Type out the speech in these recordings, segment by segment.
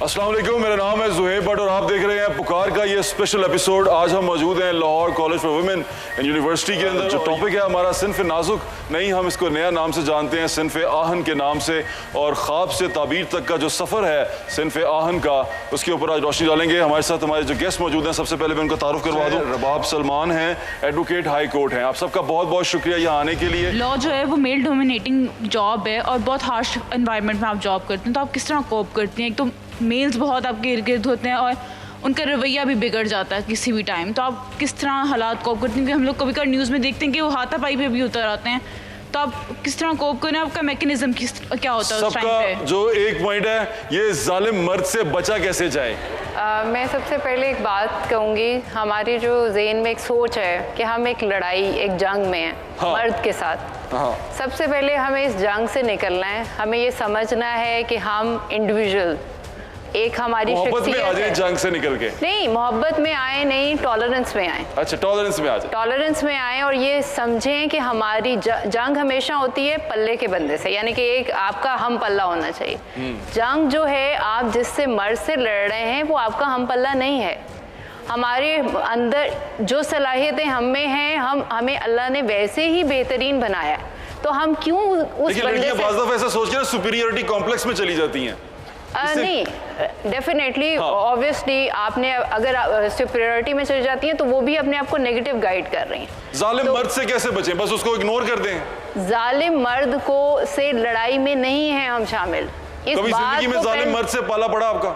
अस्सलाम वालेकुम, मेरा नाम है ज़ुहैब भट्ट और आप देख रहे हैं पुकार का ये स्पेशल एपिसोड। आज हम मौजूद हैं Lahore college for women and university के अंदर। जो टॉपिक है हमारा सिन्फ नाजुक, नहीं हम इसको नया नाम से जानते हैं, सिन्फ आहन के नाम से। और ख्वाब से ताबीर तक का जो सफ़र है सिन्फ आहन का, उसके ऊपर आज रोशनी डालेंगे। हमारे साथ हमारे जो गेस्ट मौजूद हैं, सबसे पहले मैं उनका तारुफ करवा दूँ। रबाब सलमान हैं, एडवोकेट हाई कोर्ट हैं। आप सबका बहुत बहुत शुक्रिया यहाँ आने के लिए। लॉ जो है वो मेल डोमिनेटिंग जॉब है और बहुत हार्श एनवायरनमेंट में आप जॉब करते हैं, तो आप किस तरह कोप करती हैं? एक तो मेल्स बहुत आपके इर्द गिर्द होते हैं और उनका रवैया भी बिगड़ जाता है किसी भी टाइम, तो आप किस तरह हालात कोप करते हैं? क्योंकि हम लोग कभी कभी न्यूज़ में देखते हैं कि वो हाथापाई पे भी उतर आते हैं, तो आप किस तरह कोप करें? आपका मैकेनिज्म क्या होता है उस टाइम पे? सबका जो एक पॉइंट है, ये जालिम मर्द से बचा कैसे जाए? मैं सबसे पहले एक बात कहूँगी, हमारी जो ज़हन में एक सोच है कि हम एक लड़ाई, एक जंग में हैं। हाँ। मर्द के साथ। हाँ। सबसे पहले हमें इस जंग से निकलना है। हमें ये समझना है कि हम इंडिविजुअल, एक हमारी मोहब्बत में आ जाए जंग से निकल के। नहीं, मोहब्बत में आए नहीं, टॉलरेंस में आए। अच्छा, टॉलरेंस में आ जाए। टॉलरेंस में आए और ये समझें कि हमारी जंग हमेशा होती है पल्ले के बंदे से, यानी कि एक आपका हम पल्ला होना चाहिए। जंग जो है आप जिससे मर्द से लड़ रहे हैं वो आपका हम पल्ला नहीं है। हमारे अंदर जो सलाहियतें हम में हैं, हमें अल्लाह ने वैसे ही बेहतरीन बनाया है, तो हम क्यों उस बंदे से बाज़ दफ़ा ऐसा सोच के सुपीरियरिटी कॉम्प्लेक्स में चली जाती हैं? नहीं, डेफिनेटली ऑब्वियसली आपने अगर सुपीरियरिटी में चली जाती हैं तो वो भी अपने आप को नेगेटिव गाइड कर रही हैं। जालिम मर्द से कैसे बचें? बस उसको इग्नोर कर दें? जालिम मर्द को से लड़ाई में नहीं है हम शामिल। इस कभी जिंदगी में जालिम मर्द से पाला पड़ा आपका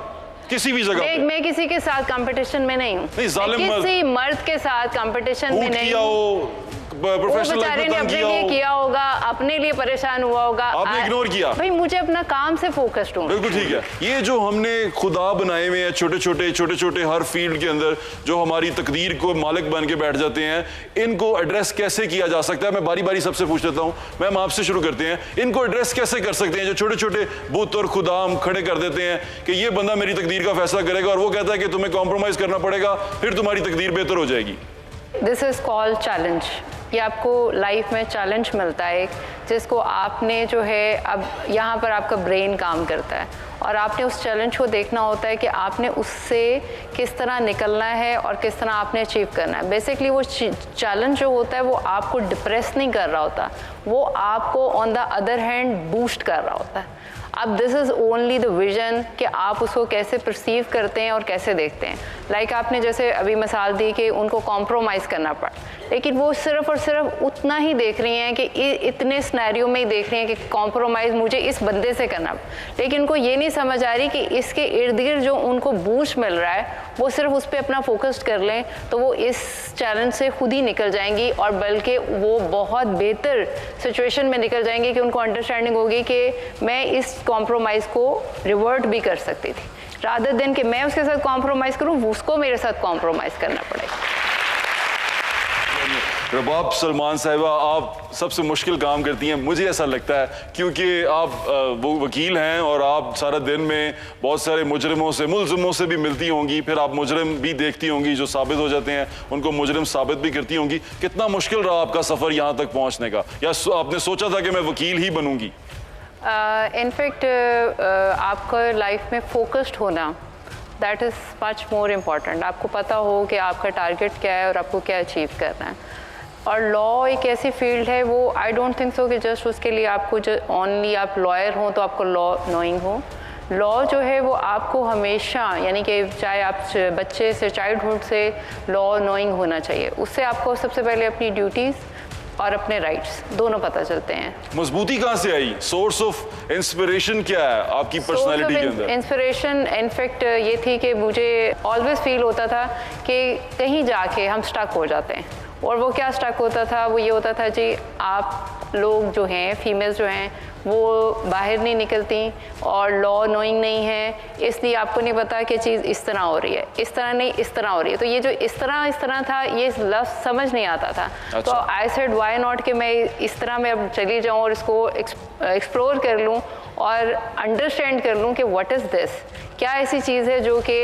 किसी भी जगह? मैं किसी के साथ कंपटीशन में नहीं हूँ। किसी मर्द के साथ कंपटीशन में नहीं हूँ। वो बेचारे ने अपने लिए किया होगा, अपने लिए परेशान हुआ होगा, आपने इग्नोर किया। भाई मुझे अपना काम से फोकस्ड हूँ। बिल्कुल ठीक है। ये जो हमने खुदा बनाए हुए हैं छोटे छोटे हर फील्ड के अंदर, जो हमारी तकदीर को मालिक बन के बैठ जाते हैं, इनको एड्रेस कैसे किया जा सकता है? मैं बारी बारी सबसे पूछ लेता हूँ। मैम आपसे शुरू करते हैं, इनको एड्रेस कैसे कर सकते हैं? जो छोटे छोटे बुत और खुदा हम खड़े कर देते हैं कि ये बंदा मेरी तकदीर का फैसला करेगा और वो कहता है कि तुम्हें कॉम्प्रोमाइज करना पड़ेगा, फिर तुम्हारी तकदीर बेहतर हो जाएगी। This is called challenge. ये आपको लाइफ में चैलेंज मिलता है जिसको आपने जो है, अब यहाँ पर आपका ब्रेन काम करता है और आपने उस चैलेंज को देखना होता है कि आपने उससे किस तरह निकलना है और किस तरह आपने अचीव करना है। बेसिकली वो चैलेंज जो होता है वो आपको डिप्रेस नहीं कर रहा होता, वो आपको on the other hand boost कर रहा होता है। अब this is only the vision कि आप उसको कैसे परसीव करते हैं और कैसे देखते हैं। लाइक आपने जैसे अभी मिसाल दी कि उनको कॉम्प्रोमाइज़ करना पड़ा, लेकिन वो सिर्फ और सिर्फ उतना ही देख रही हैं कि इतने सिनेरियो में ही देख रही हैं कि कॉम्प्रोमाइज़ मुझे इस बंदे से करना पड़ा, लेकिन उनको ये नहीं समझ आ रही कि इसके इर्द गिर्द जो उनको बूस्ट मिल रहा है वो सिर्फ उस पर अपना फोकस कर लें तो वो इस चैलेंज से खुद ही निकल जाएंगी और बल्कि वो बहुत बेहतर सिचुएशन में निकल जाएंगी कि उनको अंडरस्टैंडिंग होगी कि मैं इस कॉम्प्रोमाइज़ को रिवर्ट भी कर सकती थी, रादर देन कि मैं उसके साथ कॉम्प्रोमाइज़ करूँ, उसको मेरे साथ कॉम्प्रोमाइज़ करना पड़ेगा। रबाब सलमान साहिबा, आप सबसे मुश्किल काम करती हैं, मुझे ऐसा लगता है, क्योंकि आप वो वकील हैं और आप सारा दिन में बहुत सारे मुजरिमों से, मुलजिमों से भी मिलती होंगी, फिर आप मुजरिम भी देखती होंगी जो साबित हो जाते हैं, उनको मुजरिम साबित भी करती होंगी। कितना मुश्किल रहा आपका सफ़र यहाँ तक पहुँचने का, या आपने सोचा था कि मैं वकील ही बनूंगी? इनफैक्ट आपका लाइफ में फोकस्ड होना, that is much more important. आपको पता हो कि आपका टारगेट क्या है और आपको क्या अचीव करना है। और लॉ एक ऐसी फील्ड है, वो आई डोंट थिंक सो कि जस्ट उसके लिए आपको ओनली आप लॉयर हों तो आपको लॉ नोइंग हो। लॉ जो है वो आपको हमेशा, यानी कि चाहे आप बच्चे से, चाइल्डहुड से लॉ नोइंग होना चाहिए। उससे आपको सबसे पहले अपनी ड्यूटीज़ और अपने राइट्स दोनों पता चलते हैं। मजबूती कहाँ से आई? सोर्स ऑफ इंस्पिरेशन क्या है आपकी पर्सनालिटी के अंदर? इंस्पिरेशन इनफैक्ट ये थी कि मुझे ऑलवेज फील होता था कि कहीं जाके हम स्टक हो जाते हैं, और वो क्या स्टक होता था, वो ये होता था जी, आप लोग जो हैं, फीमेल्स जो हैं, वो बाहर नहीं निकलती और लॉ नोइंग नहीं है, इसलिए आपको नहीं पता कि चीज़ इस तरह हो रही है, इस तरह नहीं इस तरह हो रही है। तो ये जो इस तरह था, ये लफ्ज़ समझ नहीं आता था। अच्छा। तो आई सेड व्हाई नॉट कि मैं इस तरह में अब चली जाऊँ और इसको एक्सप्लोर कर लूँ और अंडरस्टैंड कर लूँ कि व्हाट इज़ दिस, क्या ऐसी चीज़ है जो कि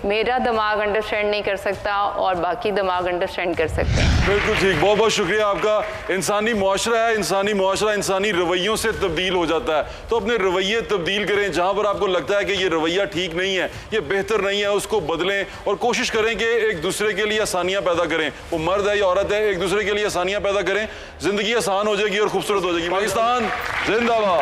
मेरा दिमाग अंडरस्टैंड नहीं कर सकता और बाकी दिमाग अंडरस्टैंड कर सकते हैं। बिल्कुल ठीक, बहुत बहुत शुक्रिया आपका। इंसानी मुआशरा है, इंसानी मुआशरा इंसानी रवैयों से तब्दील फील हो जाता है। तो अपने रवैये तब्दील करें, जहां पर आपको लगता है कि ये रवैया ठीक नहीं है, ये बेहतर नहीं है, उसको बदलें और कोशिश करें कि एक दूसरे के लिए आसानियां पैदा करें। वो मर्द है या औरत है, एक दूसरे के लिए आसानियां पैदा करें, जिंदगी आसान हो जाएगी और खूबसूरत हो जाएगी। पाकिस्तान जिंदाबाद।